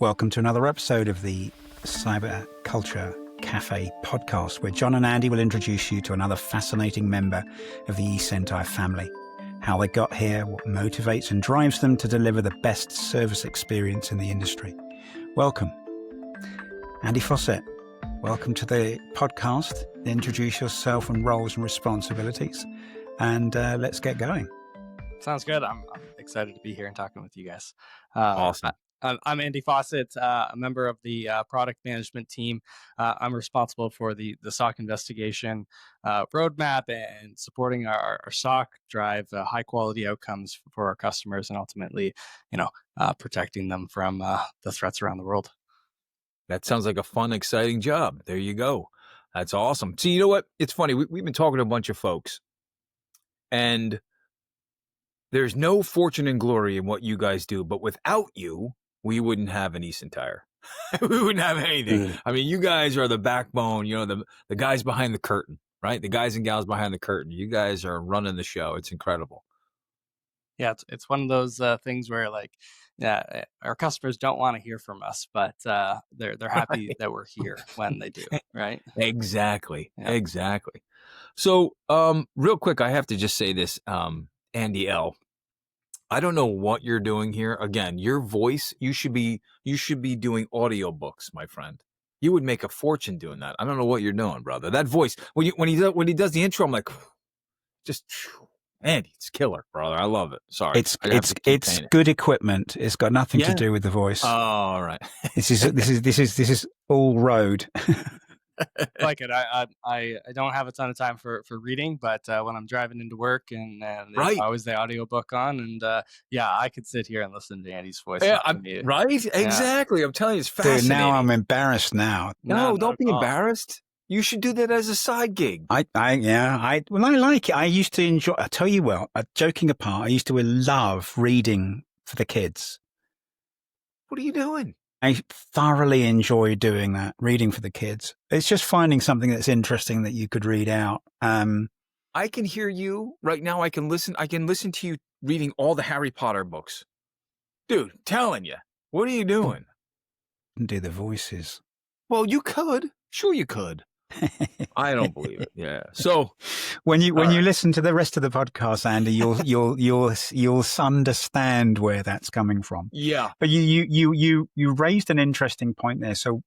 Welcome to another episode of the Cyber Culture Cafe podcast, where John and Andy will introduce you to another fascinating member of the eSentire family, how they got here, what motivates and drives them to deliver the best service experience in the industry. Welcome. Andy Fossett, welcome to the podcast. Introduce yourself and roles and responsibilities, and let's get going. Sounds good. I'm excited to be here and talking with you guys. Awesome. I'm Andy Fawcett, a member of the product management team. I'm responsible for the SOC investigation roadmap and supporting our SOC drive high quality outcomes for our customers and ultimately, protecting them from the threats around the world. That sounds like a fun, exciting job. There you go. That's awesome. See, you know what? It's funny. We've been talking to a bunch of folks, and there's no fortune and glory in what you guys do, but without you, we wouldn't have an eSentire. We wouldn't have anything. I mean, you guys are the backbone, the guys behind the curtain, right? The guys and gals behind the curtain. You guys are running the show. It's incredible. Yeah, it's one of those things where our customers don't want to hear from us, but they're happy Right. that we're here when they do, right? Exactly. Yeah. Exactly. So, real quick, I have to just say this, Andy L. I don't know what you're doing here. Again, your voice, you should be doing audiobooks, my friend. You would make a fortune doing that. I don't know what you're doing, brother. That voice, when he does the intro, I'm like, just Andy, it's killer, brother. I love it. Sorry. It's good equipment. It's got nothing to do with the voice. Oh, all right. This is all road. Like it. I don't have a ton of time for reading, but when I'm driving into work and there's always the audiobook on, and I could sit here and listen to Andy's voice. Yeah, right? Exactly. I'm telling you, it's fascinating. Dude, now I'm embarrassed now. No, don't be embarrassed. You should do that as a side gig. I like it. I used to enjoy, I tell you what, joking apart, I used to love reading for the kids. What are you doing? I thoroughly enjoy doing that, reading for the kids. It's just finding something that's interesting that you could read out. I can hear you right now. I can listen to you reading all the Harry Potter books. Dude, telling you. What are you doing? And do the voices. Well, you could. Sure you could. I don't believe it. Yeah. So when you listen to the rest of the podcast, Andy, you'll understand where that's coming from. Yeah. But you raised an interesting point there. So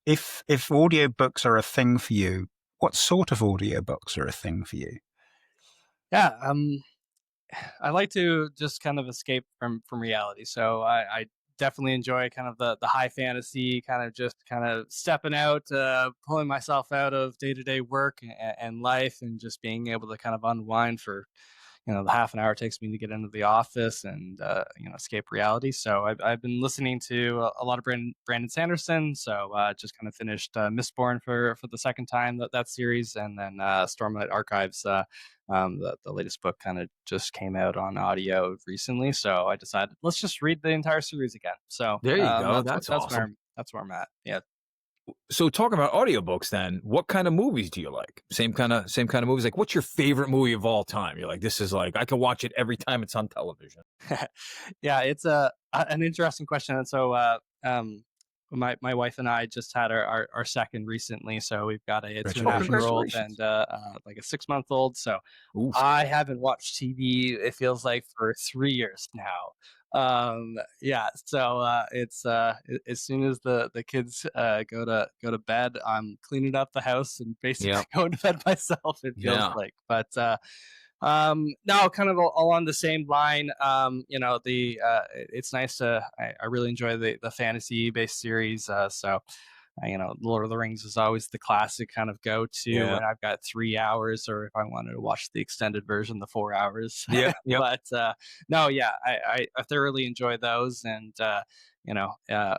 if audiobooks are a thing for you, what sort of audiobooks are a thing for you? Yeah. I like to just kind of escape from reality. So I definitely enjoy kind of the high fantasy, kind of stepping out, pulling myself out of day-to-day work and life, and just being able to kind of unwind for, the half an hour it takes me to get into the office and, escape reality. So I've been listening to a lot of Brandon Sanderson. So just kind of finished Mistborn for the second time, that series, and then Stormlight Archives, the latest book kind of just came out on audio recently. So I decided, let's just read the entire series again. So there you go. That's awesome. That's where I'm at. Yeah. So talking about audiobooks then, what kind of movies do you like? Same kind of movies. Like, what's your favorite movie of all time? You're like, this is like, I can watch it every time it's on television. Yeah, it's an interesting question. And so my wife and I just had our second recently. So we've got a 2.5-year-old and like a 6-month-old. So oof. I haven't watched TV, it feels like, for 3 years now. So it's as soon as the kids go to bed, I'm cleaning up the house and basically going to bed myself, it feels like. But no, kind of along the same line, it's nice to, I really enjoy the fantasy based series. So Lord of the Rings is always the classic kind of go-to, and I've got 3 hours, or if I wanted to watch the extended version, the 4 hours. Yeah. But I thoroughly enjoy those, and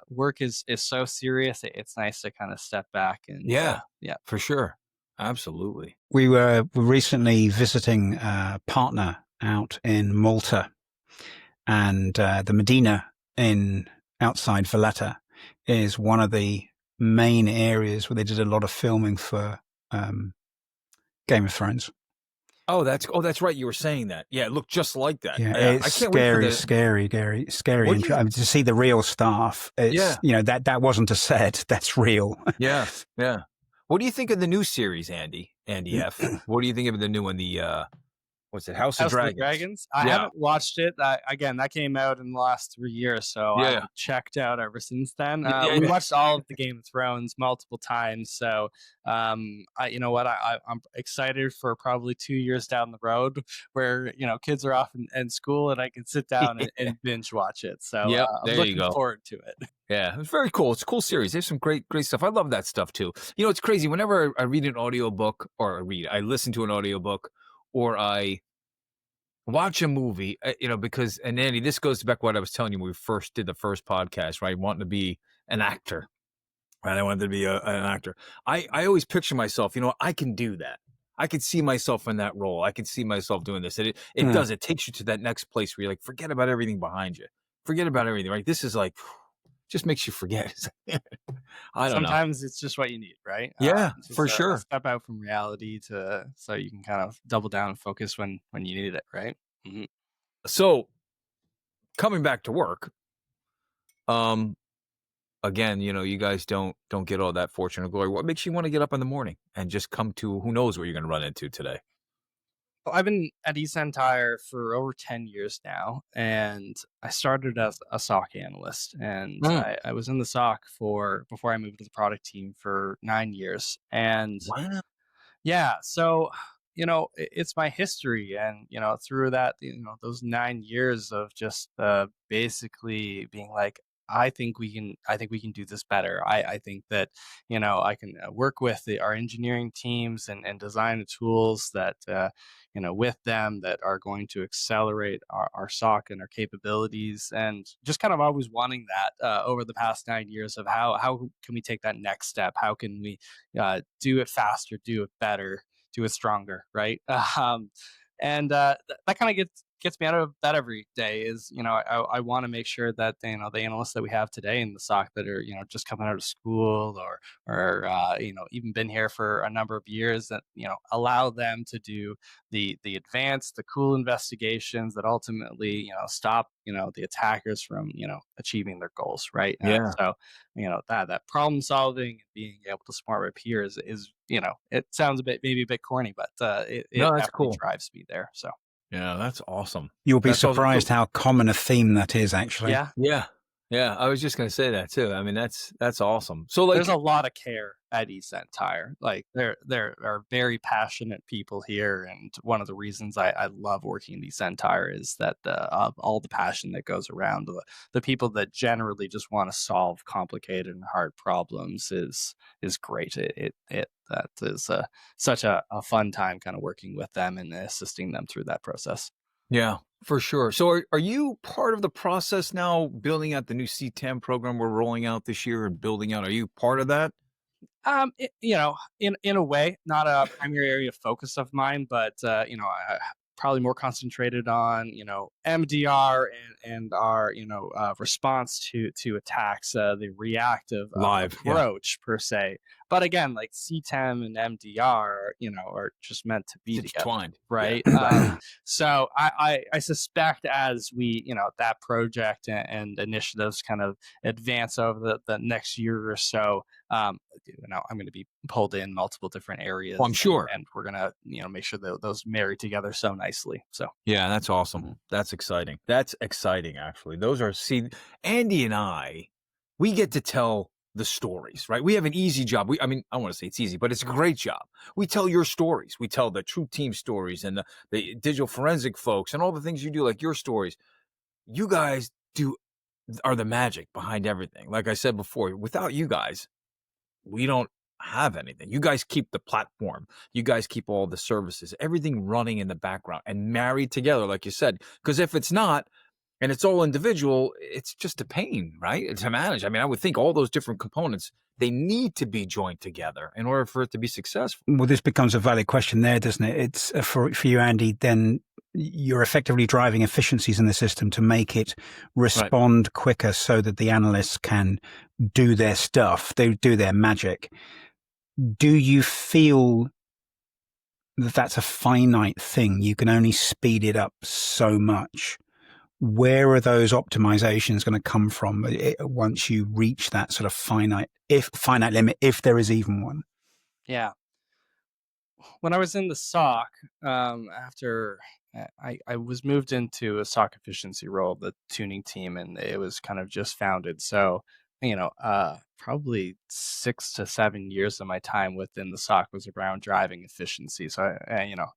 work is so serious. It's nice to kind of step back and for sure. Absolutely. We were recently visiting a partner out in Malta, and the Medina outside Valletta is one of the main areas where they did a lot of filming for Game of Thrones. that's right. You were saying that. Yeah, it looked just like that. Yeah, Yeah, it's I can't wait for scary. What do you- I mean, to see the real staff. It's, that wasn't a set. That's real. Yeah. What do you think of the new series, Andy F? What do you think of the new one? The what's it? House of Dragons. I haven't watched it. Again, that came out in the last 3 years, so I haven't checked out ever since then. We watched all of the Game of Thrones multiple times, so I'm excited for probably 2 years down the road where kids are off in school and I can sit down and binge watch it. So I'm looking forward to it. Yeah, it's very cool. It's a cool series. There's some great stuff. I love that stuff too. It's crazy. Whenever I read an audiobook I listen to an audiobook or I watch a movie, because, and Andy, this goes back to what I was telling you when we first did the first podcast, right? Wanting to be an actor, right? I wanted to be an actor. I always picture myself, I can do that. I can see myself in that role. I can see myself doing this. It takes you to that next place where you're like, forget about everything behind you. Forget about everything, right? This is like, just makes you forget. I don't know. Sometimes it's just what you need, right? Yeah, for sure. Step out from reality so you can kind of double down and focus when you need it, right? Mm-hmm. So, coming back to work, again, you guys don't get all that fortune or glory. What makes you want to get up in the morning and just come to who knows what you're going to run into today? Well, I've been at eSentire for over 10 years now, and I started as a SOC analyst, and I was in the SOC before I moved to the product team for 9 years. And yeah, so it's my history, and through that, those 9 years of just basically being like, I think we can do this better. I think that I can work with our engineering teams and design the tools that with them that are going to accelerate our SOC and our capabilities, and just kind of always wanting that over the past 9 years of how can we take that next step? How can we do it faster, do it better, do it stronger, right? And that kind of gets me out of bed every day. Is I want to make sure that the analysts that we have today in the SOC that are just coming out of school or even been here for a number of years, that allow them to do the advanced, the cool investigations that ultimately stop the attackers from achieving their goals, right? So that problem solving and being able to smart my peers is it sounds maybe a bit corny, but it that's cool. Drives me there. So yeah, that's awesome. You'll be surprised how common a theme that is, actually. Yeah. I was just going to say that too. I mean, that's awesome. So there's a lot of care at eSentire. Like there are very passionate people here, and one of the reasons I love working at eSentire is that of all the passion that goes around, the people that generally just want to solve complicated and hard problems is great. That is such a fun time kind of working with them and assisting them through that process. Yeah, for sure. So are you part of the process now, building out the new C10 program we're rolling out this year and building out? Are you part of that? In a way, not a primary area of focus of mine, but probably more concentrated on MDR and our response to attacks, the reactive approach per se. But again, like C10 and MDR, are just meant to be intertwined, right? So I suspect as we that project and initiatives kind of advance over the next year or so, I'm going to be pulled in multiple different areas. Well, I'm sure, and we're going to make sure that those marry together so nicely. So yeah, that's awesome. Mm-hmm. That's exciting. That's exciting, actually. Andy and I, we get to tell the stories, right? We have an easy job. I want to say it's easy, but it's a great job. We tell your stories. We tell the true team stories and the digital forensic folks and all the things you do, like your stories. You guys are the magic behind everything. Like I said before, without you guys, we don't have anything. You guys keep the platform. You guys keep all the services, everything running in the background and married together, like you said. Because if it's not, and it's all individual, it's just a pain, right? To manage. I mean, I would think all those different components, they need to be joined together in order for it to be successful. Well, this becomes a valid question there, doesn't it? It's for you, Andy, then you're effectively driving efficiencies in the system to make it respond quicker so that the analysts can do their stuff, they do their magic. Do you feel that's a finite thing. You can only speed it up so much. Where are those optimizations going to come from once you reach that sort of finite limit, if there is even one? Yeah. When I was in the SOC, after I was moved into a SOC efficiency role, the tuning team, and it was kind of just founded. So, probably 6 to 7 years of my time within the SOC was around driving efficiency. So,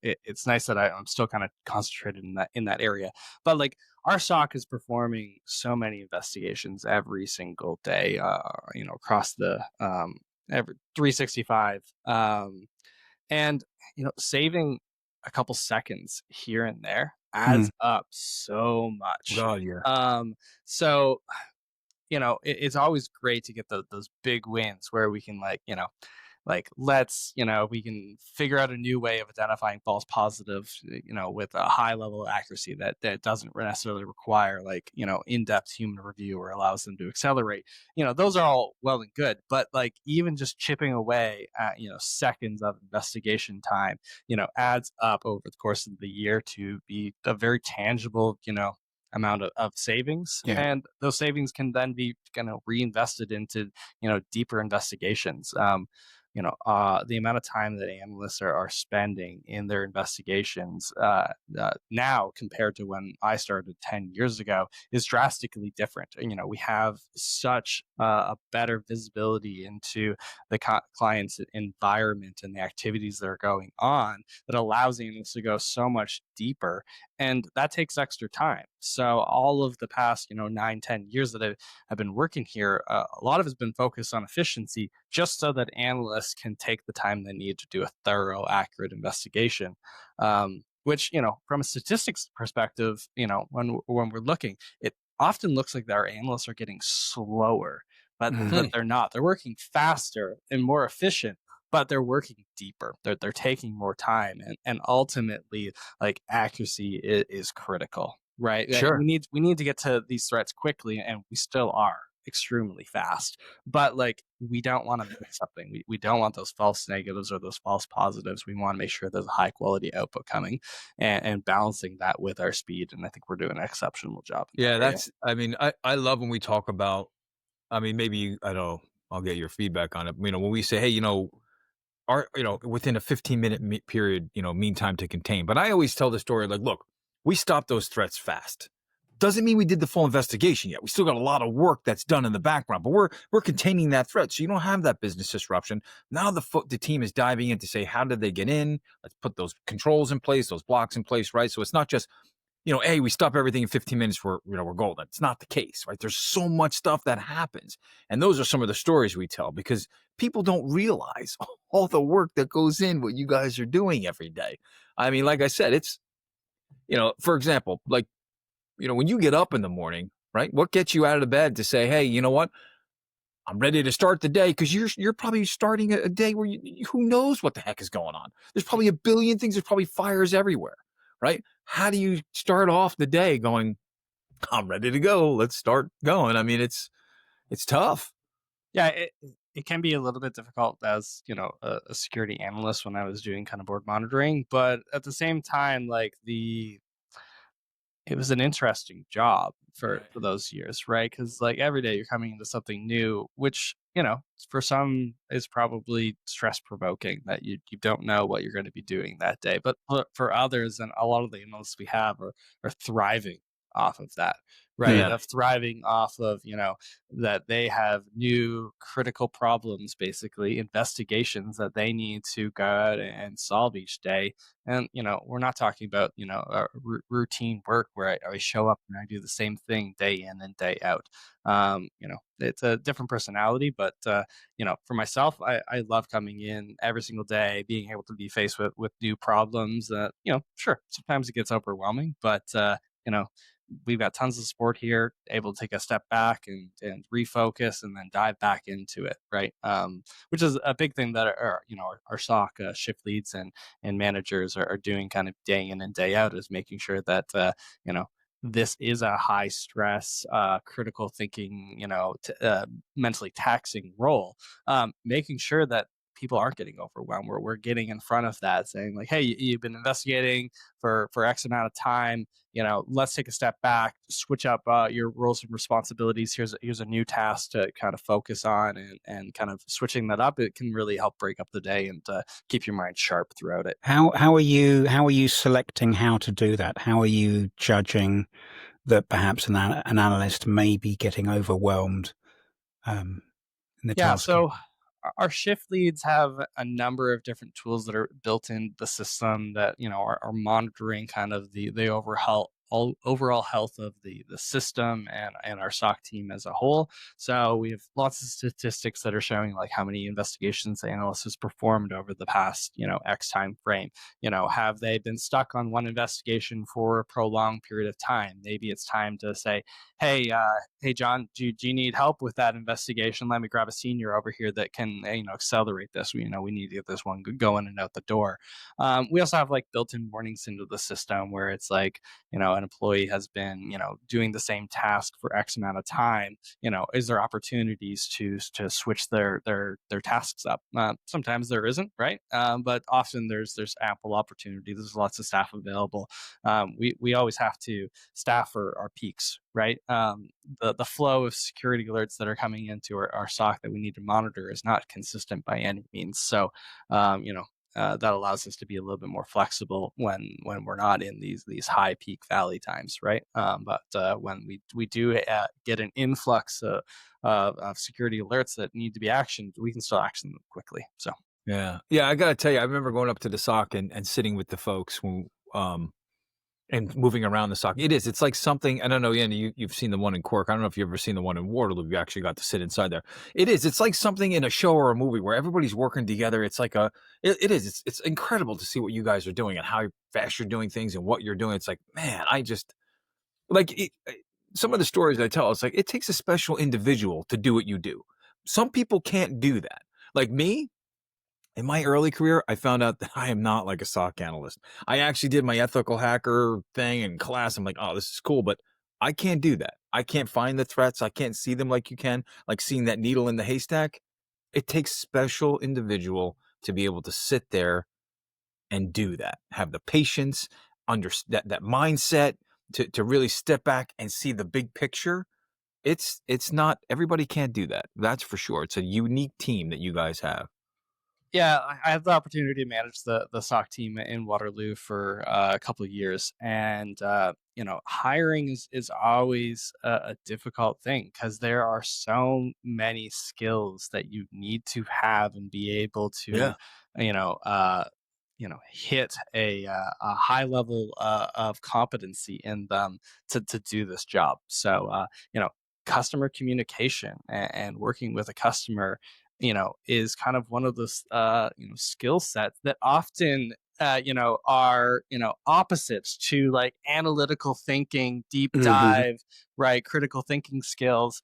it's nice that I'm still kind of concentrated in that area. But like our SOC is performing so many investigations every single day, across the every 365. And saving a couple seconds here and there Mm, adds up so much. God, yeah. So it's always great to get those big wins where we can we can figure out a new way of identifying false positives, with a high level of accuracy that doesn't necessarily require in-depth human review or allows them to accelerate. Those are all well and good, but like even just chipping away at, seconds of investigation time, adds up over the course of the year to be a very tangible, amount of savings, yeah. and those savings can then be kind of reinvested into deeper investigations. The amount of time that analysts are spending in their investigations now compared to when I started 10 years ago is drastically different. We have such a better visibility into the client's environment and the activities that are going on that allows analysts to go so much deeper, and that takes extra time. So all of the past 9, 10 years that I've been working here, a lot of it's been focused on efficiency, just so that analysts can take the time they need to do a thorough, accurate investigation. Which, from a statistics perspective, when we're looking, it often looks like that our analysts are getting slower, but Mm. they're not. They're working faster and more efficient, but they're working deeper. They're taking more time, and ultimately, like, accuracy is critical, right? Sure. We need to get to these threats quickly, and we still are extremely fast. But like, we don't want to miss something. We don't want those false negatives or those false positives. We want to make sure there's a high quality output coming, and balancing that with our speed. And I think we're doing an exceptional job in Yeah, that area. I mean, I love when we talk about, I mean, maybe I don't know, I'll get your feedback on it. When we say, hey, within a 15-minute period, mean time to contain. But I always tell the story like, look, we stopped those threats fast. Doesn't mean we did the full investigation yet. We still got a lot of work that's done in the background, but we're containing that threat, so you don't have that business disruption. Now the team is diving in to say, how did they get in? Let's put those controls in place, those blocks in place, right? So it's not just, hey, we stop everything in 15 minutes, we're golden. It's not the case, right? There's so much stuff that happens. And those are some of the stories we tell, because people don't realize all the work that goes in what you guys are doing every day. I mean, like I said, it's, for example, like, when you get up in the morning, right? What gets you out of the bed to say, hey, you know what? I'm ready to start the day, because you're probably starting a day where who knows what the heck is going on. There's probably a billion things. There's probably fires everywhere, right? How do you start off the day going, I'm ready to go. Let's start going. I mean, it's tough. Yeah, it can be a little bit difficult as, a security analyst when I was doing kind of board monitoring, but at the same time, like, it was an interesting job for those years, right? Because like every day you're coming into something new, which, for some is probably stress provoking, that you don't know what you're going to be doing that day. But for others, and a lot of the analysts we have are thriving off of that, right? Yeah. Of thriving off of, that they have new critical problems, basically investigations that they need to go out and solve each day. And, we're not talking about, routine work where I show up and I do the same thing day in and day out. It's a different personality, but, for myself, I love coming in every single day, being able to be faced with new problems. Sure, sometimes it gets overwhelming, but, you know, we've got tons of support here, able to take a step back and refocus and then dive back into it, right? Which is a big thing that our SOC shift leads and managers are doing kind of day in and day out, is making sure that you know this is a high stress, critical thinking, mentally taxing role. Making sure that people aren't getting overwhelmed. We're getting in front of that, saying like, hey, you've been investigating for X amount of time. Let's take a step back, switch up your roles and responsibilities. Here's a new task to kind of focus on, and kind of switching that up. It can really help break up the day and keep your mind sharp throughout it. How are you selecting how to do that? How are you judging that perhaps an analyst may be getting overwhelmed in the Yeah, task? so our shift leads have a number of different tools that are built in the system that are monitoring kind of the overall health of the system and our SOC team as a whole. So we have lots of statistics that are showing like how many investigations the analyst has performed over the past X time frame. Have they been stuck on one investigation for a prolonged period of time? Maybe it's time to say, hey, John, do you need help with that investigation? Let me grab a senior over here that can accelerate this. We need to get this one going and out the door. We also have like built-in warnings into the system where it's like an employee has been doing the same task for X amount of time. Is there opportunities to switch their tasks up? Sometimes there isn't, right? But often there's ample opportunity. There's lots of staff available. We always have to staff our peaks, right? The flow of security alerts that are coming into our SOC that we need to monitor is not consistent by any means. So, that allows us to be a little bit more flexible when we're not in these high peak valley times, right? But when we do get an influx of security alerts that need to be actioned, we can still action them quickly. So Yeah. I got to tell you, I remember going up to the SOC and sitting with the folks when, and moving around the SOC. It's like something, I don't know, Andy, you've seen the one in Cork. I don't know if you've ever seen the one in Waterloo. You actually got to sit inside there. It's like something in a show or a movie where everybody's working together. It's like it's incredible to see what you guys are doing and how fast you're doing things and what you're doing. It's like, man, I just, like, some of the stories I tell, it's like, it takes a special individual to do what you do. Some people can't do that. Like me, in my early career, I found out that I am not like a SOC analyst. I actually did my ethical hacker thing in class. I'm like, oh, this is cool, but I can't do that. I can't find the threats. I can't see them like you can, like seeing that needle in the haystack. It takes special individual to be able to sit there and do that, have the patience, that mindset to really step back and see the big picture. It's not, everybody can't do that. That's for sure. It's a unique team that you guys have. yeah, I had the opportunity to manage the SOC team in Waterloo for a couple of years, and hiring is always a difficult thing because there are so many skills that you need to have and be able to, Yeah. you know, uh, hit a high level of competency in them to do this job. So, customer communication and working with a customer is kind of one of those skill sets that often are opposites to like analytical thinking, deep dive, right, critical thinking skills.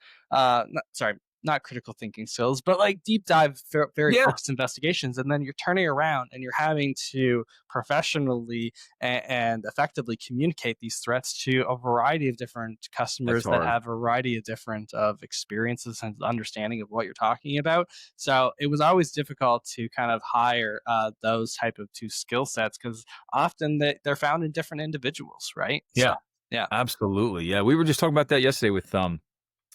Sorry, not critical thinking skills, but like deep dive, very Yeah. focused investigations. And then you're turning around and you're having to professionally and effectively communicate these threats to a variety of different customers that have a variety of different of experiences and understanding of what you're talking about. So it was always difficult to kind of hire those type of two skill sets because often they're found in different individuals, right? Yeah. So, yeah. Absolutely. Yeah. We were just talking about that yesterday with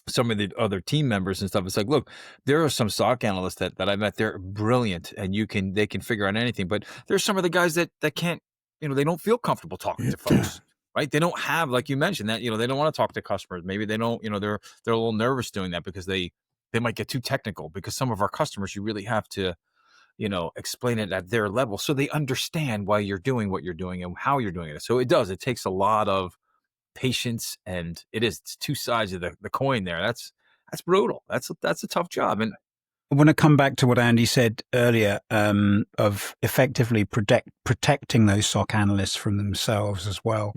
some of the other team members and stuff. It's like, look, there are some SOC analysts that I met. They're brilliant and they can figure out anything. But there's some of the guys that can't, they don't feel comfortable talking to folks, right? They don't have, like you mentioned, that, they don't want to talk to customers. Maybe they don't, they're a little nervous doing that because they might get too technical, because some of our customers, you really have to, explain it at their level so they understand why you're doing what you're doing and how you're doing it. So it takes a lot of patience, and it's two sides of the coin there. That's brutal. That's a tough job. And I want to come back to what Andy said earlier of effectively protecting those SOC analysts from themselves as well.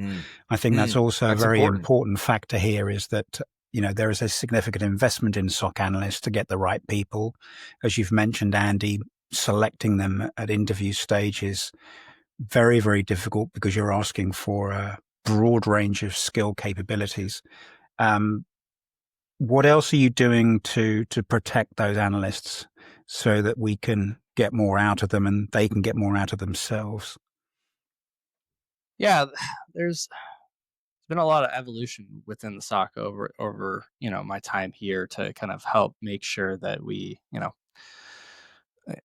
I think that's also a very important factor here, is that there is a significant investment in SOC analysts to get the right people. As you've mentioned, Andy, selecting them at interview stage is very, very difficult because you're asking for a broad range of skill capabilities. What else are you doing to protect those analysts so that we can get more out of them and they can get more out of themselves? Yeah, there's been a lot of evolution within the SOC over my time here to kind of help make sure that we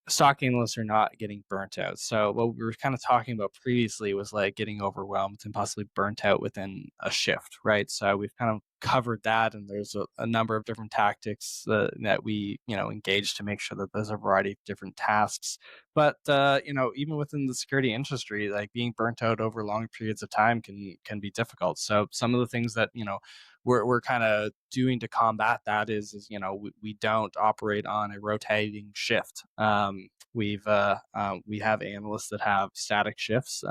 stock analysts are not getting burnt out. So what we were kind of talking about previously was like getting overwhelmed and possibly burnt out within a shift, right? So we've kind of covered that, and there's a number of different tactics that we engage to make sure that there's a variety of different tasks. But even within the security industry, like being burnt out over long periods of time can be difficult. So some of the things that we're kind of doing to combat that is we don't operate on a rotating shift. We have analysts that have static shifts,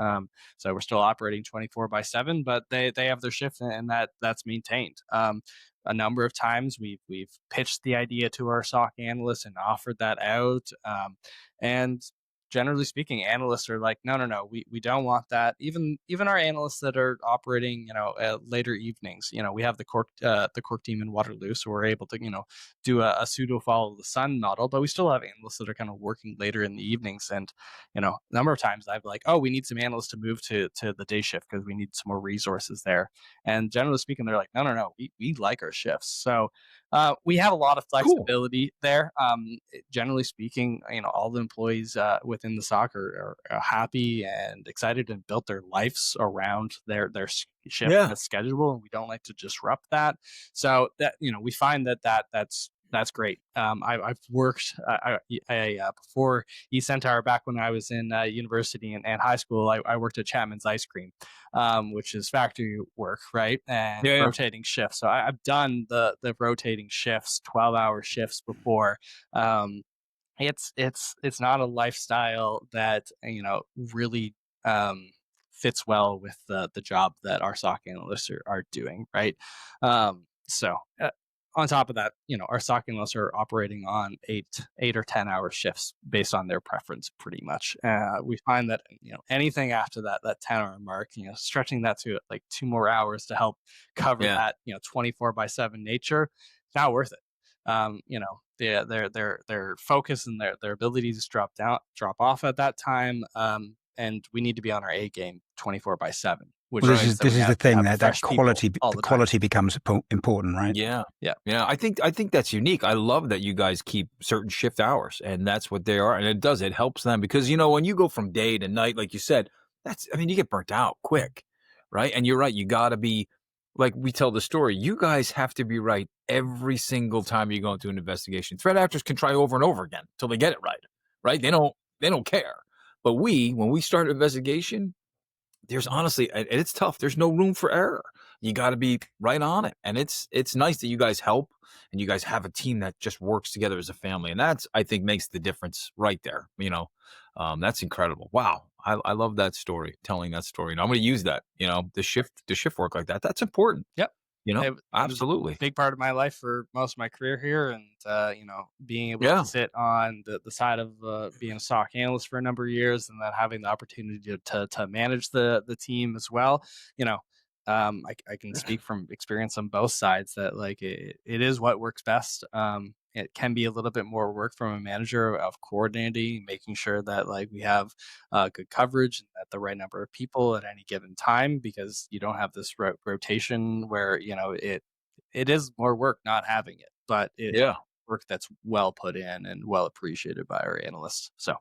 so we're still operating 24/7, but they have their shift, and that's maintained. A number of times we've pitched the idea to our SOC analysts and offered that out, and generally speaking, analysts are like, no, we don't want that. Even our analysts that are operating, later evenings, we have the Cork team in Waterloo, so we're able to, do a pseudo follow the sun model, but we still have analysts that are kind of working later in the evenings. And, a number of times I've like, oh, we need some analysts to move to the day shift because we need some more resources there. And generally speaking, they're like, no, we like our shifts. So we have a lot of Cool. flexibility there. Generally speaking, all the employees within the SOC are happy and excited and built their lives around their shift Yeah. schedule, and we don't like to disrupt that. So that we find that's great. I've worked before eSentire, back when I was in university and high school. I worked at Chapman's Ice Cream, which is factory work, right? And Yeah. rotating shifts. So I've done the rotating shifts, 12-hour shifts before. It's not a lifestyle that really fits well with the job that our SOC analysts are doing, right? So on top of that, our SOC analysts are operating on 8 or 10 hour shifts based on their preference, pretty much. We find that anything after that 10-hour mark, stretching that to like 2 more hours to help cover Yeah. that 24/7 nature, it's not worth it. Their focus and their abilities drop off at that time, and we need to be on our A game 24/7, which Well, this means is that we this is the have to thing, have that fresh people quality all the the time. quality becomes important, right? Yeah. Yeah. Yeah. I think that's unique. I love that you guys keep certain shift hours, and that's what they are. And it helps them because, when you go from day to night, like you said, you get burnt out quick, right? And you're right. You got to be, like we tell the story, you guys have to be right every single time you go into an investigation. Threat actors can try over and over again till they get it right, right? They don't care. But when we start an investigation, there's honestly, and it's tough. There's no room for error. You got to be right on it. And it's nice that you guys help and you guys have a team that just works together as a family. And that's, I think, makes the difference right there. That's incredible. Wow. I love that story, telling that story. And I'm going to use that, the shift work like that. That's important, Yep. It was a absolutely. big part of my life for most of my career here, and being able to Yeah. sit on the side of being a SOC analyst for a number of years, and then having the opportunity to manage the team as well. I can speak from experience on both sides that like it is what works best. It can be a little bit more work from a manager of coordinating, making sure that like we have good coverage and that the right number of people at any given time, because you don't have this rotation where it is more work not having it, but it's Yeah. work that's well put in and well appreciated by our analysts. So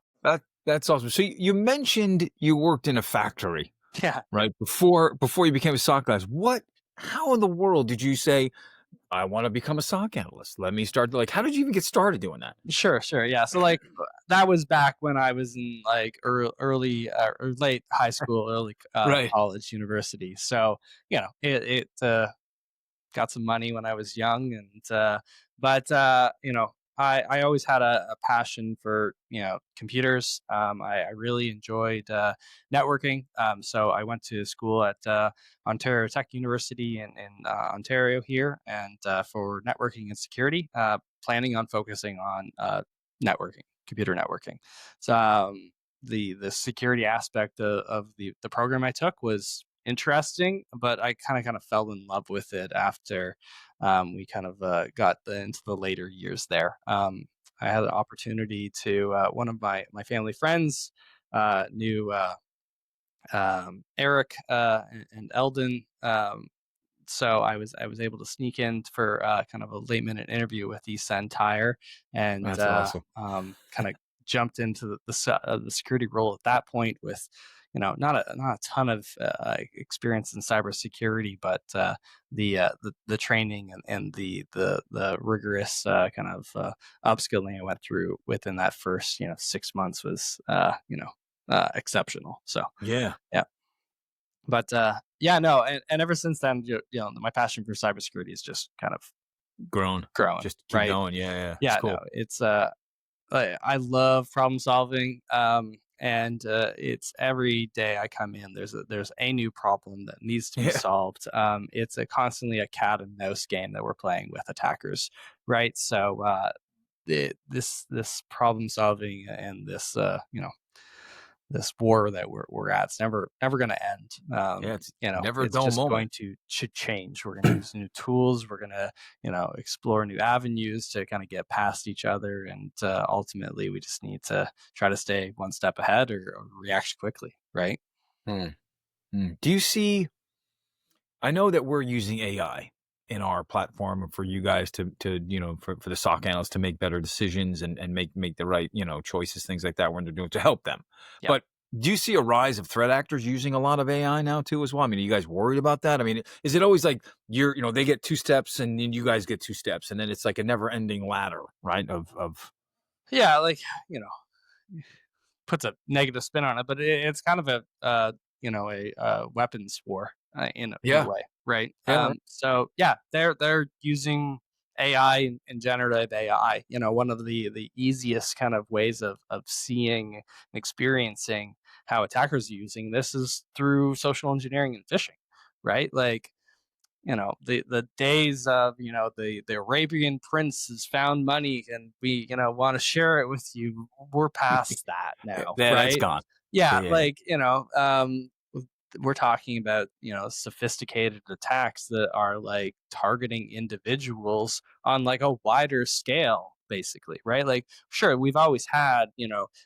That's awesome. So you mentioned you worked in a factory, yeah. right? Before you became a SOC guy. How in the world did you say, I want to become a SOC analyst? Let me start. Like, how did you even get started doing that? Sure. Yeah. So like that was back when I was in like early or late high school, early Right. college, university. So it got some money when I was young, and but I always had a passion for computers. I really enjoyed networking. So I went to school at Ontario Tech University in Ontario here, and for networking and security, planning on focusing on networking, computer networking. So the security aspect of the program I took was interesting, but I kind of fell in love with it after we kind of got into the later years there. I had an opportunity to one of my family friends knew Eric and Eldon. So I was able to sneak in for kind of a late minute interview with eSentire, and That's awesome. kind of jumped into the security role at that point with, not a ton of experience in cybersecurity, but the training and the rigorous kind of upskilling I went through within that first 6 months was exceptional. So Yeah. yeah. But yeah, no, and ever since then, my passion for cybersecurity is just kind of Grown. growing, Just keep right? going. Yeah. Yeah. It's Yeah, no, cool. it's I love problem solving, and it's every day I come in, there's a new problem that needs to be Yeah. solved. It's a constantly a cat and mouse game that we're playing with attackers, right? So this problem solving and this war that we're at. It's never going to end. Yeah. It's never a It's dull just moment. going to change. We're going to use new tools. We're going to explore new avenues to kind of get past each other, and ultimately we just need to try to stay one step ahead or react quickly, right? Hmm. Do you see? I know that we're using AI in our platform for you guys to for the SOC analysts to make better decisions and make the right choices, things like that when they're doing to help them. Yep. But do you see a rise of threat actors using a lot of AI now too as well? I mean, are you guys worried about that? I mean, is it always like they get 2 steps and then you guys get 2 steps and then it's like a never ending ladder, right? Of Yeah, like puts a negative spin on it, but it's kind of a weapons war in a yeah, way, right? yeah, So yeah, they're using AI and generative AI. One of the easiest kind of ways of seeing and experiencing how attackers are using this is through social engineering and phishing, right? Like the days of the Arabian prince has found money and we want to share it with you, we're past that now, that's right? gone. Yeah, Yeah, like we're talking about sophisticated attacks that are like targeting individuals on like a wider scale, basically, right? Like sure, we've always had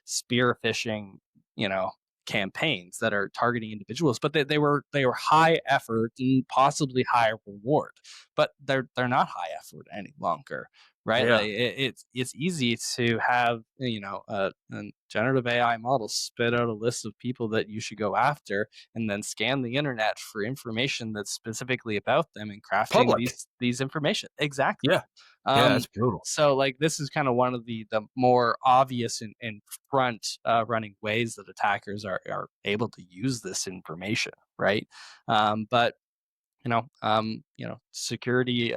spear phishing, you know campaigns that are targeting individuals, but they were high effort and possibly high reward, but they're not high effort any longer, right? yeah, Like it's easy to have a generative AI model spit out a list of people that you should go after, and then scan the internet for information that's specifically about them and crafting public. these information exactly. Yeah, yeah, Um, that's brutal. so like this is kind of one of the more obvious and front running ways that attackers are able to use this information, right? But security,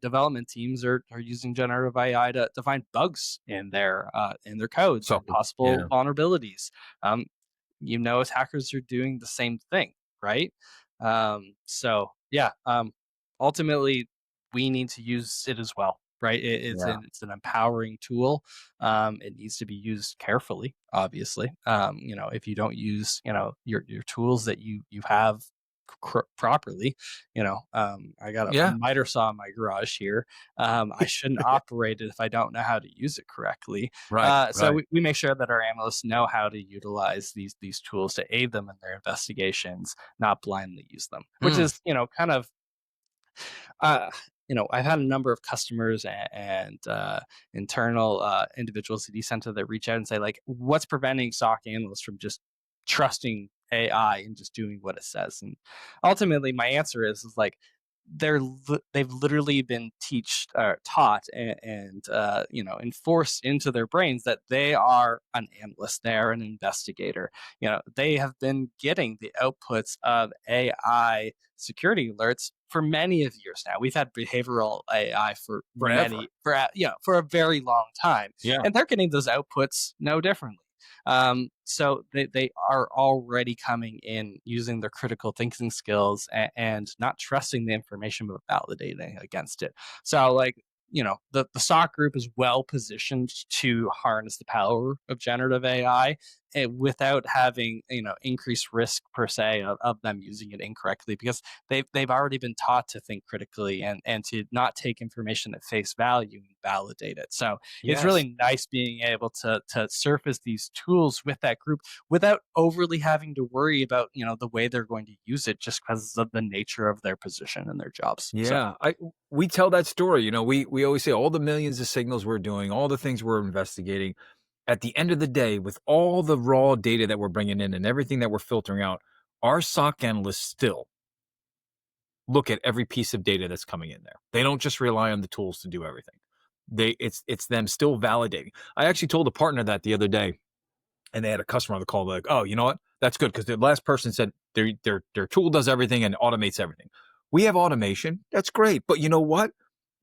development teams are using generative AI to find bugs in their codes or So possible yeah, vulnerabilities. Um, Attackers are doing the same thing, right? So yeah, ultimately we need to use it as well, right? yeah, It's an empowering tool. It needs to be used carefully, obviously. If you don't use your tools that you have properly, I got a yeah. miter saw in my garage here. I shouldn't operate it if I don't know how to use it correctly. Right, So right. we make sure that our analysts know how to utilize these tools to aid them in their investigations, not blindly use them, which Hmm. is kind of uh, I've had a number of customers and internal individuals at eCenter that reach out and say, like, what's preventing SOC analysts from just trusting AI and just doing what it says? And ultimately, my answer is like, they've literally been taught and enforced into their brains that they are an analyst, they are an investigator. They have been getting the outputs of AI security alerts for many of years now. We've had behavioral AI Forever. for a very long time, Yeah. and they're getting those outputs no differently. So they are already coming in using their critical thinking skills and not trusting the information but validating against it. So like the SOC group is well positioned to harness the power of generative AI, without having increased risk per se of them using it incorrectly, because they've already been taught to think critically and to not take information at face value and validate it. So it's Yes. really nice being able to surface these tools with that group without overly having to worry about the way they're going to use it, just because of the nature of their position and their jobs. So Yeah, we tell that story. We always say all the millions of signals we're doing, all the things we're investigating. At the end of the day, with all the raw data that we're bringing in and everything that we're filtering out, our SOC analysts still look at every piece of data that's coming in there. They don't just rely on the tools to do everything. It's them still validating. I actually told a partner that the other day, and they had a customer on the call. They're like, "Oh, you know what? That's good, because the last person said their tool does everything and automates everything. We have automation. That's great, but you know what?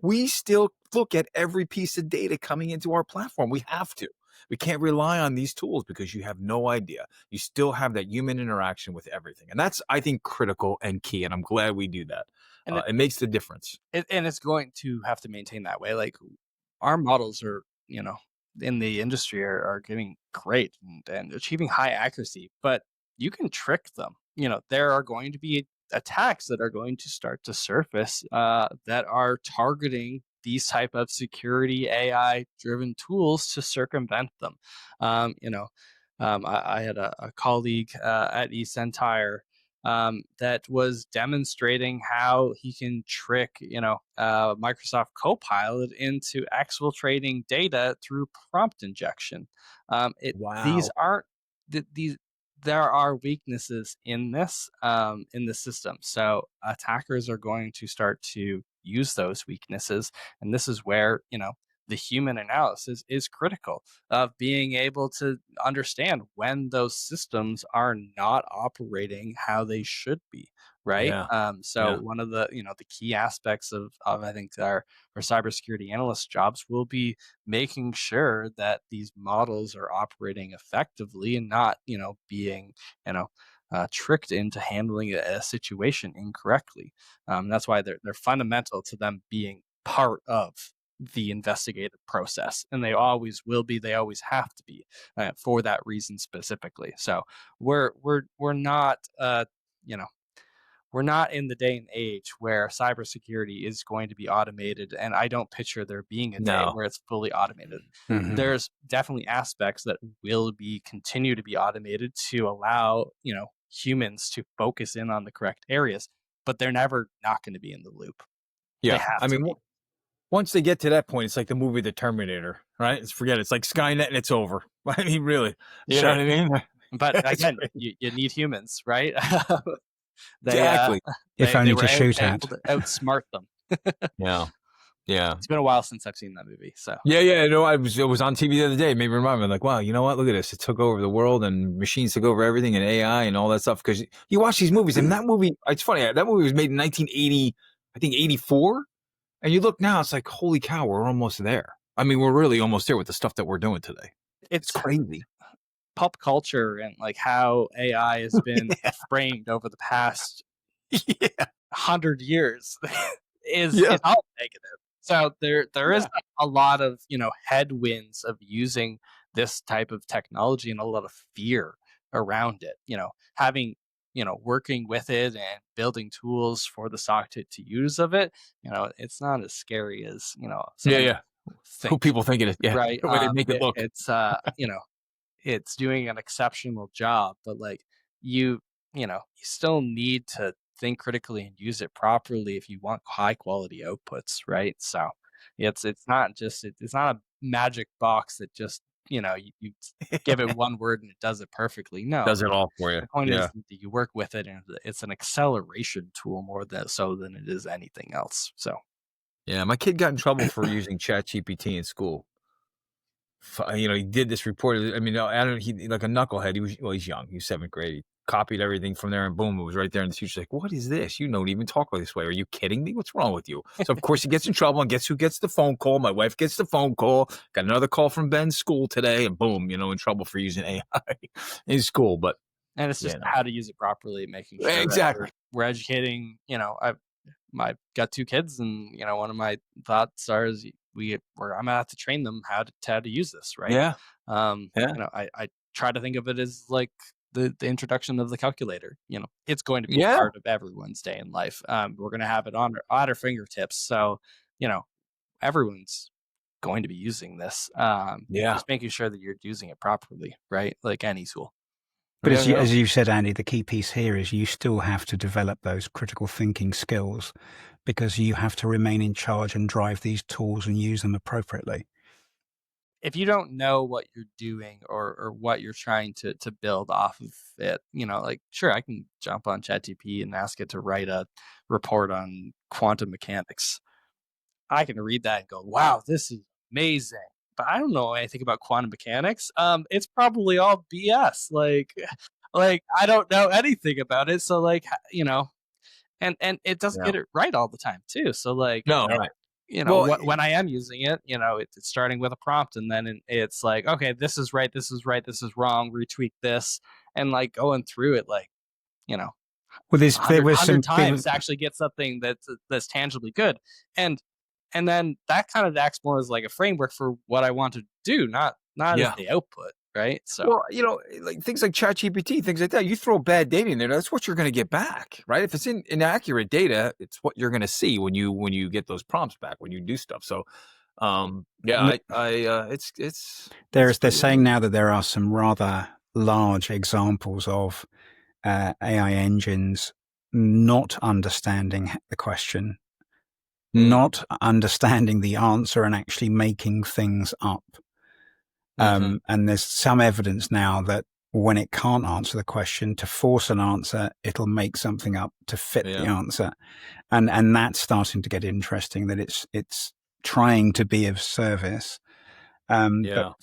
We still look at every piece of data coming into our platform. We have to. We can't rely on these tools because you have no idea. You still have that human interaction with everything, and that's, I think, critical and key. And I'm glad we do that. and It makes the difference. and it's going to have to maintain that way. Like, our models are, in the industry are getting great and achieving high accuracy, but you can trick them. There are going to be attacks that are going to start to surface that are targeting these type of security AI driven tools to circumvent them. I had a colleague at eSentire that was demonstrating how he can trick, Microsoft Copilot into exfiltrating data through prompt injection. These Wow. aren't these. There are weaknesses in the system, so attackers are going to start to use those weaknesses, and this is where the human analysis is critical, of being able to understand when those systems are not operating how they should be, right? Yeah. So Yeah. one of the key aspects of I think our cybersecurity analyst jobs will be making sure that these models are operating effectively and not being you know tricked into handling a situation incorrectly. That's why they're fundamental to them being part of the investigative process, and they always will be. They always have to be, for that reason specifically. So we're not you know we're not in the day and age where cybersecurity is going to be automated, and I don't picture there being a day No. where it's fully automated. Mhm. There's definitely aspects that will be continue to be automated to allow humans to focus in on the correct areas, but they're never not going to be in the loop. They Yeah. have I to mean, be. once they get to that point, it's like the movie The Terminator, right? Forget it. It's like Skynet and it's over. I mean, really. You know Sure. what I mean? But It's again, crazy. you need humans, right? they Exactly. If they only were to shoot able at. to outsmart them. Yeah. Yeah. It's been a while since I've seen that movie, so Yeah, yeah. No, it was on TV the other day. It made me remind me, like, wow, you know what? Look at this. It took over the world, and machines took over everything, and AI and all that stuff. Because you watch these movies, and that movie, it's funny. That movie was made in 1980, I think 84. And you look now, it's like, holy cow, we're almost there. I mean, we're really almost there with the stuff that we're doing today. It's it's crazy. pop culture and like how AI has been Yeah. framed over the past Yeah. 100 years Yeah. is all negative. So there is Yeah. a lot of headwinds of using this type of technology, and a lot of fear around it. Having working with it and building tools for the SOC to use of it. It's not as scary as Yeah. some Yeah. Who think, people think it is. Yeah. right? The way they make it look. It's doing an exceptional job, but like you still need to think critically and use it properly if you want high quality outputs, right? So it's not a magic box that just you give it one word and it does it perfectly. No, Does it all for you. the point is Yeah. that you work with it, and it's an acceleration tool more than it is anything else. So Yeah. My kid got in trouble for using ChatGPT in school. He did this report. I mean, I don't. He like a knucklehead. He's young. He was seventh grade. He copied everything from there, and boom, it was right there. And the teacher's like, "What is this? You don't even talk this way. Are you kidding me? What's wrong with you?" So of course he gets in trouble, and guess who gets the phone call? My wife gets the phone call. Got another call from Ben's school today, and boom, in trouble for using AI in school. But and it's just yeah, no, how to use it properly, making sure that exactly. we're educating. I've got two kids, and one of my thoughts are is I'm gonna have to train them how to use this, right? Yeah, yeah, I try to think of it as like the introduction of the calculator. It's going to be Yeah. part of everyone's day in life. We're going to have it on our fingertips. So, you know, everyone's going to be using this. Yeah. Just making sure that you're using it properly, right? Like any tool. But Yeah, yeah. as you said, Andy, the key piece here is you still have to develop those critical thinking skills because you have to remain in charge and drive these tools and use them appropriately. If you don't know what you're doing or what you're trying to build off of it, like sure, I can jump on ChatGPT and ask it to write a report on quantum mechanics. I can read that and go, wow, this is amazing. But I don't know anything about quantum mechanics. It's probably all BS. Like I don't know anything about it. So and it doesn't Yeah. get it right all the time too. So No, right. Well, when I am using it, it's starting with a prompt, and then it's like, okay, this is right, this is right, this is wrong, retweak this, and like going through it, like, Well, there 100, was some times to actually get something that's tangibly good. And then that kind of acts more as like a framework for what I want to do, not as Yeah. the output, right? So Well, like things like ChatGPT, things like that, you throw bad data in there, that's what you're going to get back, right? If it's inaccurate data, it's what you're going to see when you get those prompts back, when you do stuff. So, yeah, they're pretty saying weird. now that there are some rather large examples of AI engines not understanding the question, not understanding the answer, and actually making things up. And there's some evidence now that when it can't answer the question, to force an answer, it'll make something up to fit the answer. And that's starting to get interesting, that it's trying to be of service. But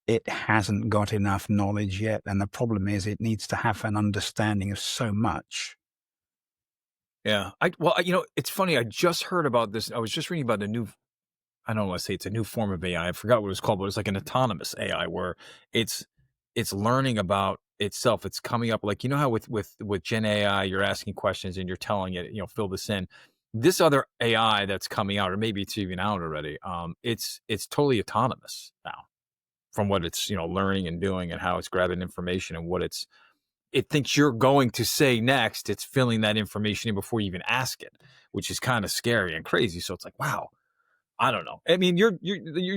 it hasn't got enough knowledge yet. And the problem is it needs to have an understanding of so much. Yeah. It's funny. I just heard about this. I was just reading about the new, I don't want to say it's a new form of AI. I forgot what it's called, but it's like an autonomous AI where it's learning about itself. It's coming up like, how with Gen AI, you're asking questions and you're telling it, fill this in. This other AI that's coming out, or maybe it's even out already. It's totally autonomous now from what it's, learning and doing and how it's grabbing information and what it thinks you're going to say next. It's filling that information in before you even ask it, which is kind of scary and crazy. So it's like, wow, I don't know. I mean, your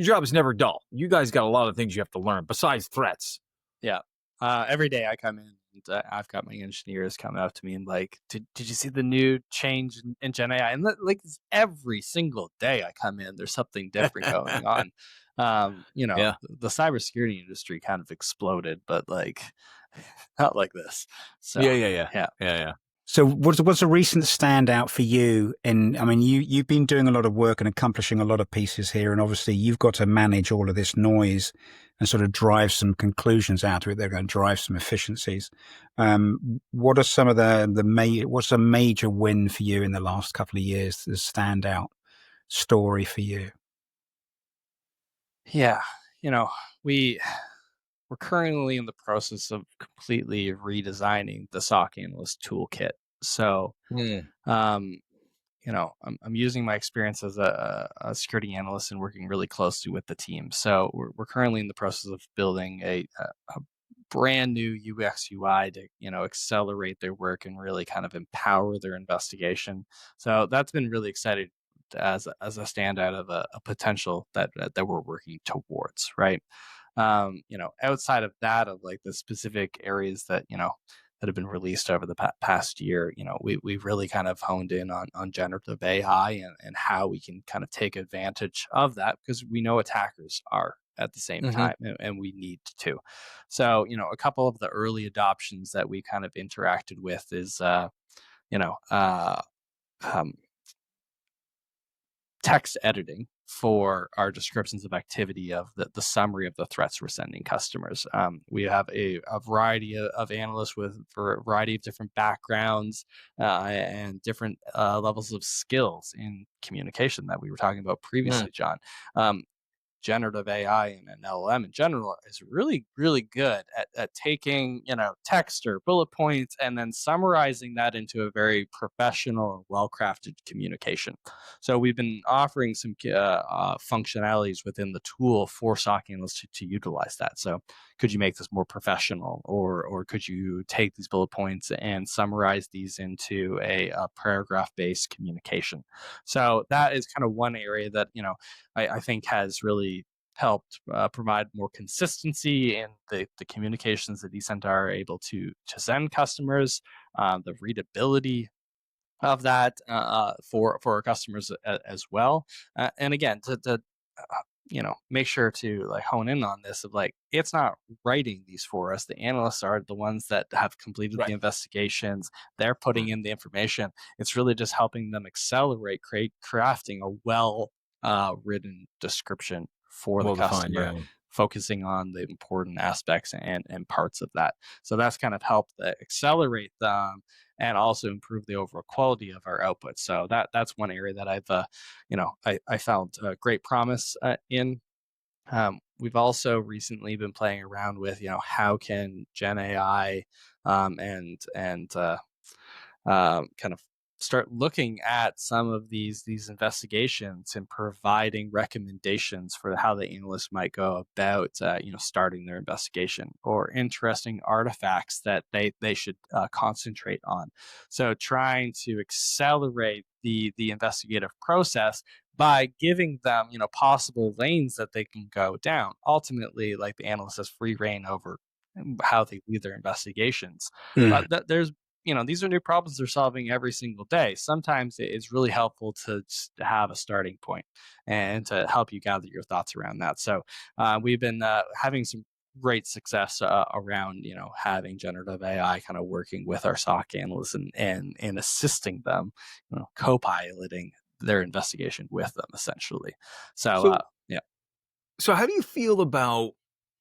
job is never dull. You guys got a lot of things you have to learn besides threats. yeah, every day I come in and I've got my engineers coming up to me and like, did you see the new change in Gen AI? And like every single day I come in, there's something different going on. Yeah. The cybersecurity industry kind of exploded, but like not like this. So Yeah. So what's a recent standout for you? I mean, you've been doing a lot of work and accomplishing a lot of pieces here, and obviously you've got to manage all of this noise and sort of drive some conclusions out of it. They're going to drive some efficiencies. What are some of what's a major win for you in the last couple of years? The standout story for you? Yeah, we're currently in the process of completely redesigning the SOC Analyst toolkit. So, I'm using my experience as a security analyst and working really closely with the team. So we're currently in the process of building a brand new UX UI to accelerate their work and really kind of empower their investigation. So that's been really exciting as a standout of a potential that we're working towards, right? Outside of that, of like the specific areas that that have been released over the past year, we've really kind of honed in on generative AI and how we can kind of take advantage of that, because we know attackers are at the same time, and we need to. So, a couple of the early adoptions that we kind of interacted with is, text editing for our descriptions of activity of the summary of the threats we're sending customers. We have a variety of analysts for a variety of different backgrounds and different levels of skills in communication that we were talking about previously, John. generative AI and an LLM in general is really, really good at taking, text or bullet points and then summarizing that into a very professional and well-crafted communication. So we've been offering some functionalities within the tool for SOC analysts to utilize that. So could you make this more professional, or could you take these bullet points and summarize these into a paragraph-based communication? So that is kind of one area that I think has really helped provide more consistency in the communications that eSentire are able to send customers, the readability of that for our customers as well. And again, to make sure to like hone in on this of like, it's not writing these for us. The analysts are the ones that have completed the Right. investigations. They're putting in the information. It's really just helping them accelerate crafting a well written description for the Well defined, customer, yeah. focusing on the important aspects and parts of that. So that's kind of helped accelerate them and also improve the overall quality of our output. So that's one area that I've I found great promise in. We've also recently been playing around with how can Gen AI and kind of start looking at some of these investigations and providing recommendations for how the analyst might go about starting their investigation, or interesting artifacts that they should concentrate on. So trying to accelerate the investigative process by giving them possible lanes that they can go down. Ultimately, like, the analyst has free reign over how they lead their investigations. Mm. But there's these are new problems they're solving every single day. Sometimes it's really helpful to just have a starting point and to help you gather your thoughts around that. So we've been having some great success around having generative AI kind of working with our SOC analysts and assisting them, co-piloting their investigation with them essentially. So So yeah. so how do you feel about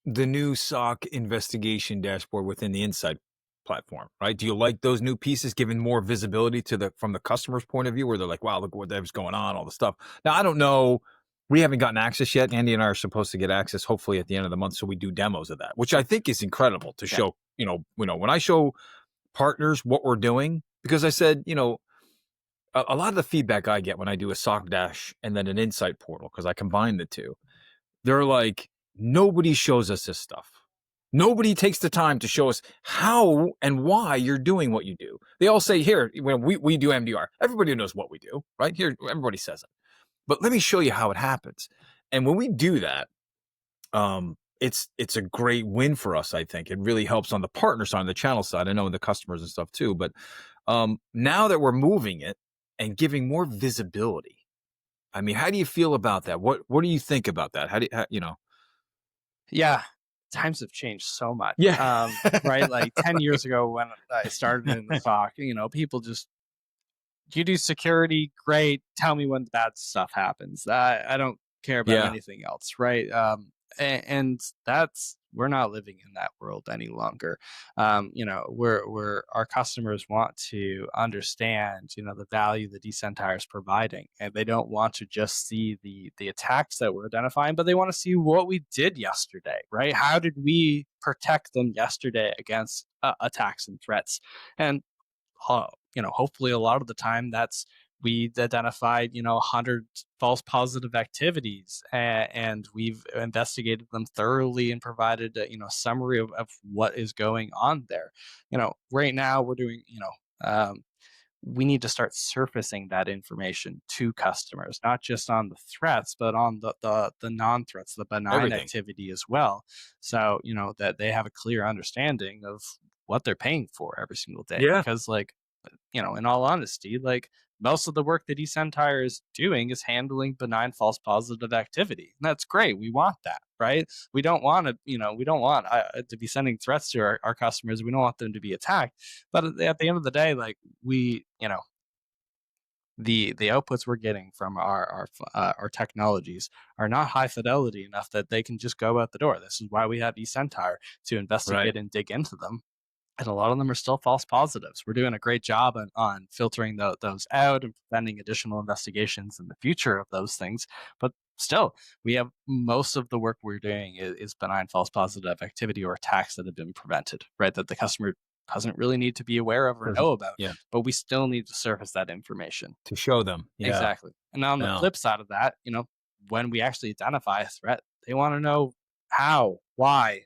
the new SOC investigation dashboard within the Insight platform, right? Do you like those new pieces giving more visibility to from the customer's point of view, where they're like, wow, look what was going on, all the stuff. Now, I don't know. We haven't gotten access yet. Andy and I are supposed to get access hopefully at the end of the month. So we do demos of that, which I think is incredible to Yeah. show, when I show partners what we're doing, because I said, a lot of the feedback I get when I do a SOC dash and then an Insight portal, because I combine the two, they're like, nobody shows us this stuff. Nobody takes the time to show us how and why you're doing what you do. They all say, here, when we do MDR, everybody knows what we do, right? Here, everybody says it. But let me show you how it happens. And when we do that, it's a great win for us, I think. It really helps on the partner side, on the channel side. I know the customers and stuff too. But now that we're moving it and giving more visibility, I mean, how do you feel about that? What do you think about that? Yeah, times have changed so much. Yeah. Right? Like 10 years ago when I started in the SOC, people just, you do security, great. Tell me when the bad stuff happens. I don't care about Yeah. anything else, right? And we're not living in that world any longer. We're our customers want to understand, the value that eSentire is providing, and they don't want to just see the attacks that we're identifying, but they want to see what we did yesterday, right? How did we protect them yesterday against attacks and threats? And hopefully a lot of the time that's, we identified 100 false positive activities, and we've investigated them thoroughly and provided a summary of what is going on there. Right now we're doing, we need to start surfacing that information to customers, not just on the threats, but on the non-threats, the benign Everything. activity as well. So, that they have a clear understanding of what they're paying for every single day. Yeah. Because, like, in all honesty, like, most of the work that eSentire is doing is handling benign false positive activity. And that's great. We want that, right? We don't want to, we don't want to be sending threats to our customers. We don't want them to be attacked. But at the end of the day, like, we, the outputs we're getting from our technologies are not high fidelity enough that they can just go out the door. This is why we have eSentire, to Right. investigate and dig into them, and a lot of them are still false positives. We're doing a great job on filtering those out and preventing additional investigations in the future of those things. But still, we have most of the work we're doing is benign false positive activity or attacks that have been prevented, right? That the customer doesn't really need to be aware of or know about, Yeah. but we still need to surface that information. To show them. Yeah. Exactly. And on the Yeah. flip side of that, when we actually identify a threat, they want to know how, why,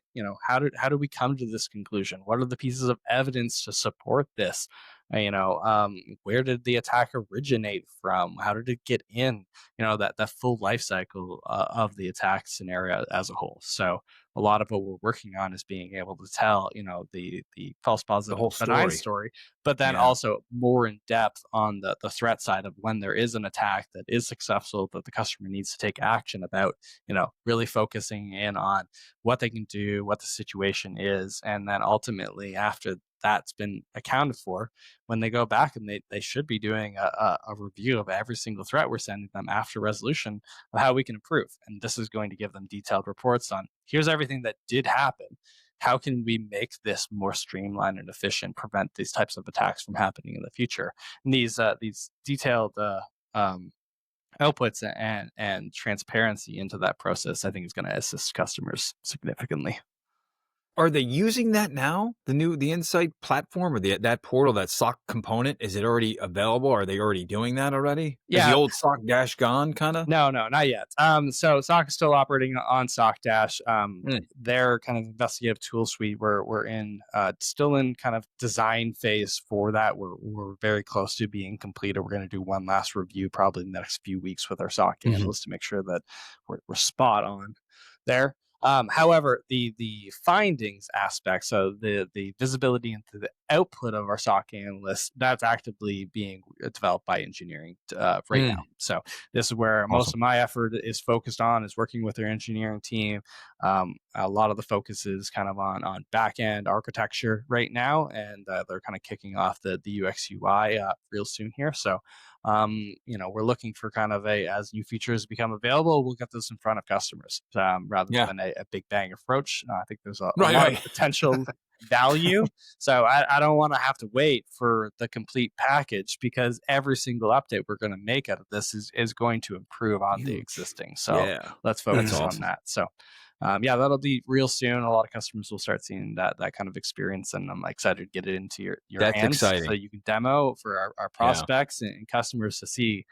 how do we come to this conclusion? What are the pieces of evidence to support this? Where did the attack originate from? How did it get in? That full life cycle of the attack scenario as a whole. So a lot of what we're working on is being able to tell, the false The positive whole benign story. story, but then Yeah. also more in depth on the threat side of when there is an attack that is successful that the customer needs to take action about, really focusing in on what they can do, what the situation is, and then ultimately after that's been accounted for, when they go back and they should be doing a review of every single threat we're sending them after resolution of how we can improve. And this is going to give them detailed reports on here's everything that did happen. How can we make this more streamlined and efficient, prevent these types of attacks from happening in the future? And these detailed outputs and transparency into that process, I think, is going to assist customers significantly. Are they using that now? The Insight platform or that portal, that SOC component, is it already available? Are they already doing that already? Is the Yeah. old SOC Dash gone, kind of? No, not yet. So SOC is still operating on SOC Dash. Their kind of investigative tool suite, we're in still in kind of design phase for that. We're very close to being completed. We're going to do one last review probably in the next few weeks with our SOC analysts to make sure that we're spot on there. However, the findings aspect, so the visibility into the output of our SOC analysts, that's actively being developed by engineering right now. So this is where most of my effort is focused on, is working with our engineering team. A lot of the focus is kind of on back end architecture right now, and they're kind of kicking off the UX UI real soon here. So we're looking for kind of as new features become available, we'll get this in front of customers rather than a big bang approach. I think there's a lot of potential value. So I don't want to have to wait for the complete package, because every single update we're going to make out of this is going to improve on the existing. So let's focus on that. So that'll be real soon. A lot of customers will start seeing that kind of experience, and I'm excited to get it into your That's hands exciting. so you can demo for our prospects and customers to see,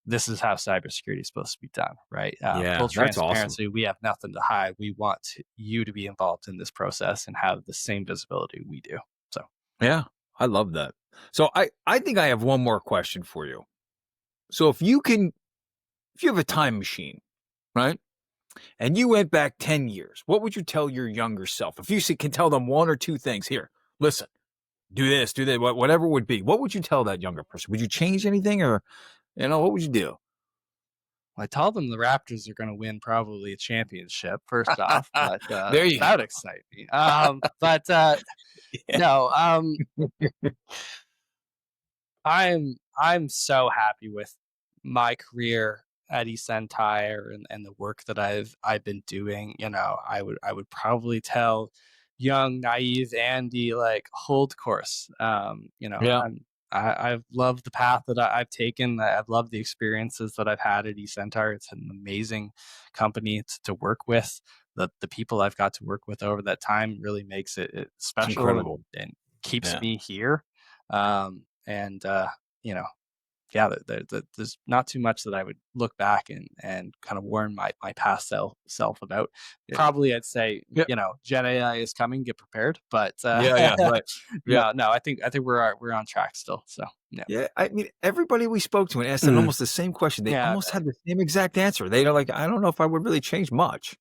this is how cybersecurity is supposed to be done, right? Full transparency. Awesome. We have nothing to hide. We want you to be involved in this process and have the same visibility we do. So yeah, I love that. So I think I have one more question for you. So if you have a time machine, right? And you went back 10 years, what would you tell your younger self? If you can tell them one or two things, here, listen, do this, do that, whatever it would be, what would you tell that younger person? Would you change anything, or, what would you do? Well, I told them the Raptors are going to win probably a championship, first off, but there you that excites me. No, I'm so happy with my career at eSentire and the work that I've been doing. I would probably tell young, naive Andy, like, hold course. I've loved the path that I've taken. I've loved the experiences that I've had at eSentire. It's an amazing company to work with. The people I've got to work with over that time really makes it special and keeps me here. There's not too much that I would look back and kind of warn my past self about. Probably I'd say, Gen AI is coming, get prepared. But right. No, I think we're on track still. So yeah. I mean, everybody we spoke to and asked them almost the same question. They almost had the same exact answer. They're like, I don't know if I would really change much.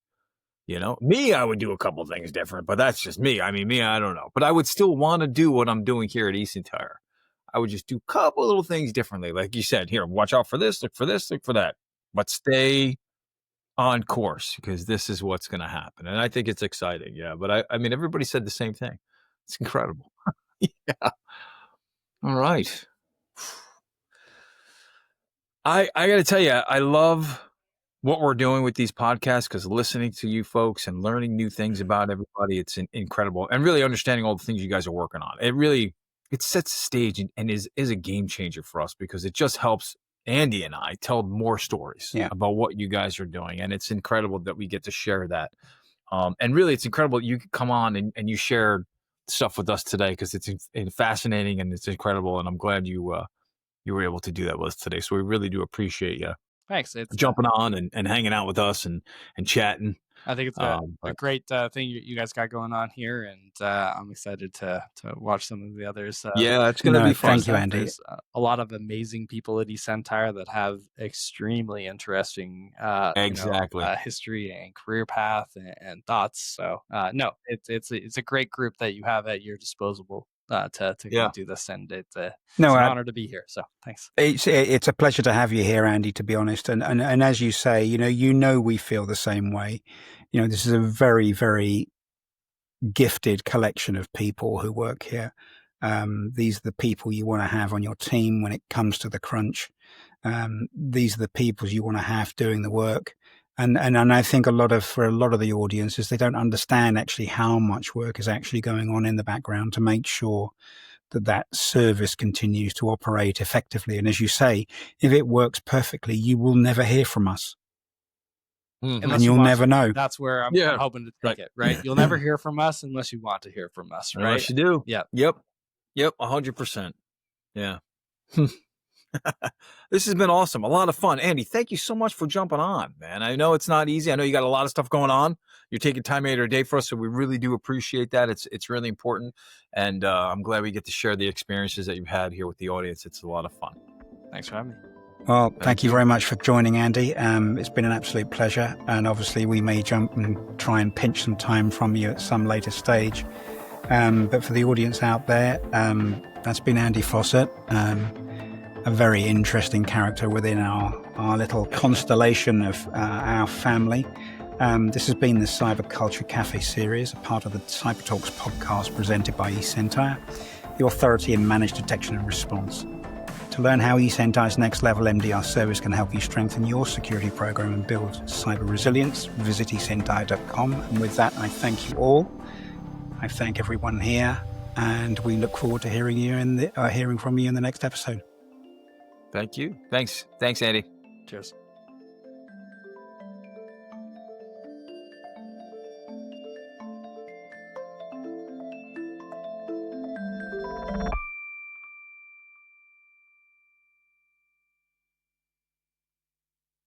Me, I would do a couple things different, but that's just me. I mean, I don't know, but I would still want to do what I'm doing here at eSentire. I would just do a couple little things differently. Like you said, here, watch out for this, look for that, but stay on course, because this is what's going to happen. And I think it's exciting. Yeah. But I mean, everybody said the same thing. It's incredible. Yeah. All right. I got to tell you, I love what we're doing with these podcasts, because listening to you folks and learning new things about everybody, it's incredible. And really understanding all the things you guys are working on. It sets the stage and is a game changer for us, because it just helps Andy and I tell more stories Yeah. about what you guys are doing. And it's incredible that we get to share that. And really, it's incredible you come on and you share stuff with us today, because it's fascinating and it's incredible. And I'm glad you were able to do that with us today. So we really do appreciate you Thanks. It's jumping on and hanging out with us and chatting. I think it's a great thing you guys got going on here, and I'm excited to watch some of the others. Yeah, it's going to be fun. Thank you, Andy. There's a lot of amazing people at eSentire that have extremely interesting history and career path and thoughts. So no, it's a great group that you have at your disposal to do this, and it's an honor to be here. So thanks. It's a pleasure to have you here, Andy, to be honest. And as you say, we feel the same way. This is a very, very gifted collection of people who work here. These are the people you want to have on your team when it comes to the crunch. These are the people you want to have doing the work. And I think for a lot of the audiences, they don't understand actually how much work is actually going on in the background to make sure that service continues to operate effectively. And as you say, if it works perfectly, you will never hear from us. And you'll never know. That's where I'm hoping to take it, right? You'll never hear from us unless you want to hear from us, right? Unless you do. Yeah. Yep. 100%. Yeah. This has been awesome. A lot of fun. Andy, thank you so much for jumping on, man. I know it's not easy. I know you got a lot of stuff going on. You're taking time out of your day for us, so we really do appreciate that. It's really important. And I'm glad we get to share the experiences that you've had here with the audience. It's a lot of fun. Thanks for having me. Well, thank you very much for joining, Andy. It's been an absolute pleasure. And obviously, we may jump and try and pinch some time from you at some later stage. But for the audience out there, that's been Andy Fossett, a very interesting character within our little constellation of our family. This has been the Cyber Culture Cafe series, a part of the Cyber Talks podcast presented by eSentire, the authority in managed detection and response. To learn how eSentire's next level MDR service can help you strengthen your security program and build cyber resilience, visit eSentire.com. And with that, I thank you all. I thank everyone here, and we look forward to hearing from you in the next episode. Thank you. Thanks, Andy. Cheers.